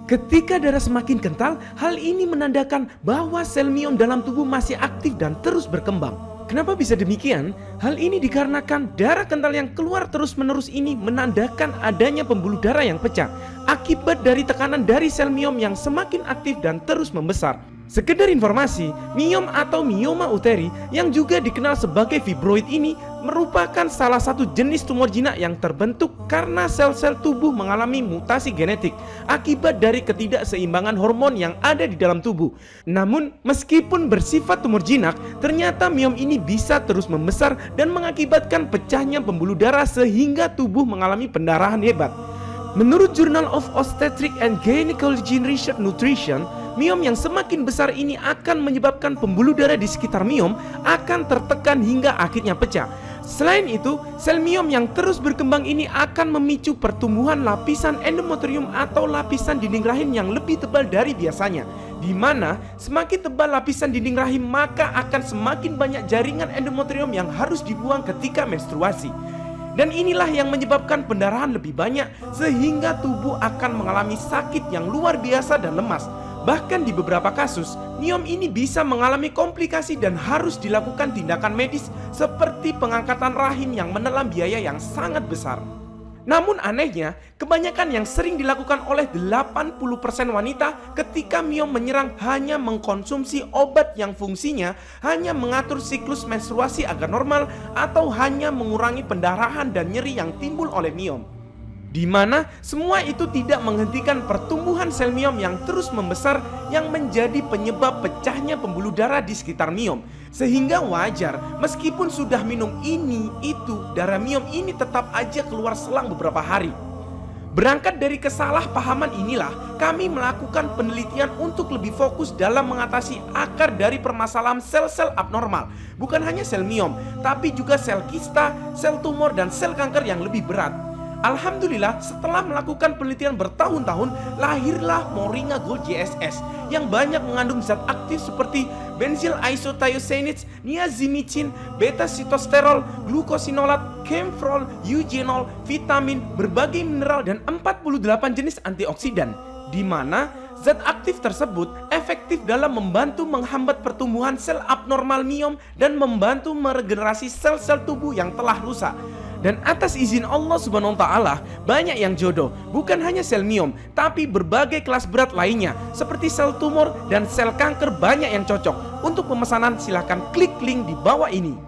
Ketika darah semakin kental, hal ini menandakan bahwa sel miom dalam tubuh masih aktif dan terus berkembang. Kenapa bisa demikian? Hal ini dikarenakan darah kental yang keluar terus-menerus ini menandakan adanya pembuluh darah yang pecah akibat dari tekanan dari sel miom yang semakin aktif dan terus membesar. Sekedar informasi, miom atau mioma uteri yang juga dikenal sebagai fibroid ini merupakan salah satu jenis tumor jinak yang terbentuk karena sel-sel tubuh mengalami mutasi genetik akibat dari ketidakseimbangan hormon yang ada di dalam tubuh. Namun, meskipun bersifat tumor jinak, ternyata miom ini bisa terus membesar dan mengakibatkan pecahnya pembuluh darah sehingga tubuh mengalami pendarahan hebat. Menurut Journal of Obstetric and Gynecology Research Nutrition, miom yang semakin besar ini akan menyebabkan pembuluh darah di sekitar miom akan tertekan hingga akhirnya pecah. Selain itu, sel miom yang terus berkembang ini akan memicu pertumbuhan lapisan endometrium atau lapisan dinding rahim yang lebih tebal dari biasanya, di mana semakin tebal lapisan dinding rahim maka akan semakin banyak jaringan endometrium yang harus dibuang ketika menstruasi. Dan inilah yang menyebabkan pendarahan lebih banyak sehingga tubuh akan mengalami sakit yang luar biasa dan lemas. Bahkan di beberapa kasus, miom ini bisa mengalami komplikasi dan harus dilakukan tindakan medis seperti pengangkatan rahim yang menelan biaya yang sangat besar. Namun anehnya, kebanyakan yang sering dilakukan oleh 80% wanita ketika miom menyerang hanya mengkonsumsi obat yang fungsinya hanya mengatur siklus menstruasi agar normal atau hanya mengurangi pendarahan dan nyeri yang timbul oleh miom. Di mana semua itu tidak menghentikan pertumbuhan sel miom yang terus membesar yang menjadi penyebab pecahnya pembuluh darah di sekitar miom. Sehingga wajar meskipun sudah minum ini itu, darah miom ini tetap aja keluar selang beberapa hari. Berangkat dari kesalahpahaman inilah kami melakukan penelitian untuk lebih fokus dalam mengatasi akar dari permasalahan sel-sel abnormal. Bukan hanya sel miom, tapi juga sel kista, sel tumor, dan sel kanker yang lebih berat. Alhamdulillah, setelah melakukan penelitian bertahun-tahun, lahirlah Moringa Gold JSS yang banyak mengandung zat aktif seperti benzyl isothiocyanate, niazimicin, beta-sitosterol, glukosinolat, camphor, eugenol, vitamin, berbagai mineral, dan 48 jenis antioksidan, di mana zat aktif tersebut efektif dalam membantu menghambat pertumbuhan sel abnormal miom dan membantu meregenerasi sel-sel tubuh yang telah rusak. Dan atas izin Allah Subhanahu wa Ta'ala, banyak yang jodoh. Bukan hanya sel miom, tapi berbagai kelas berat lainnya seperti sel tumor dan sel kanker banyak yang cocok. Untuk pemesanan silahkan klik link di bawah ini.